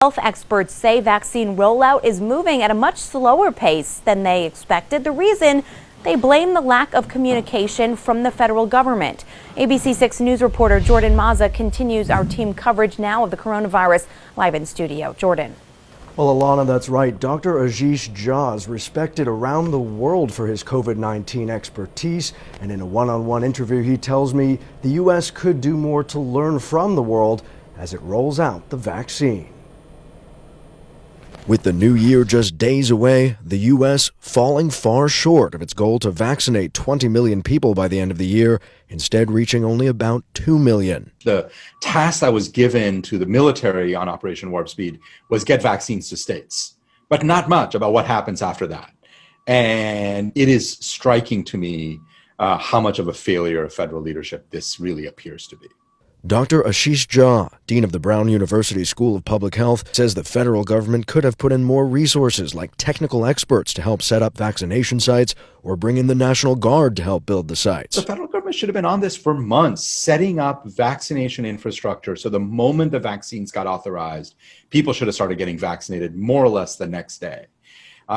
Health experts say vaccine rollout is moving at a much slower pace than they expected. The reason, they blame the lack of communication from the federal government. ABC 6 News reporter Jordan Mazza continues our team coverage now of the coronavirus live in studio. Jordan. Well, Alana, that's right. Dr. Ashish Jha is respected around the world for his COVID-19 expertise. And in a one-on-one interview, he tells me the U.S. could do more to learn from the world as it rolls out the vaccine. With the new year just days away, the U.S. falling far short of its goal to vaccinate 20 million people by the end of the year, instead reaching only about 2 million. The task that was given to the military on Operation Warp Speed was get vaccines to states, but not much about what happens after that. And it is striking to me how much of a failure of federal leadership this really appears to be. Dr. Ashish Jha, dean of the Brown University School of Public Health, says the federal government could have put in more resources like technical experts to help set up vaccination sites or bring in the National Guard to help build the sites. The federal government should have been on this for months, setting up vaccination infrastructure. So the moment the vaccines got authorized, people should have started getting vaccinated more or less the next day.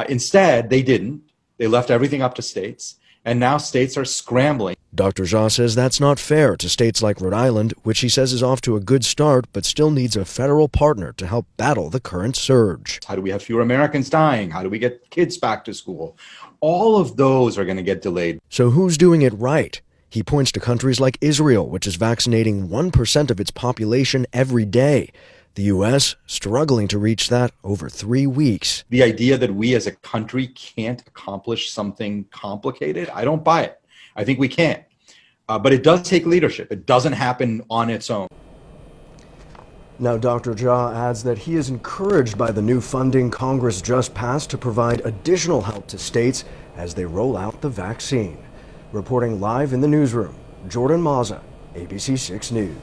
Instead, they didn't. They left everything up to states. And now states are scrambling. Dr. Jha says that's not fair to states like Rhode Island, which he says is off to a good start, but still needs a federal partner to help battle the current surge. How do we have fewer Americans dying? How do we get kids back to school? All of those are going to get delayed. So who's doing it right? He points to countries like Israel, which is vaccinating 1% of its population every day. The U.S. struggling to reach that over 3 weeks. The idea that we as a country can't accomplish something complicated, I don't buy it. I think we can. But it does take leadership. It doesn't happen on its own. Now, Dr. Jha adds that he is encouraged by the new funding Congress just passed to provide additional help to states as they roll out the vaccine. Reporting live in the newsroom, Jordan Mazza, ABC 6 News.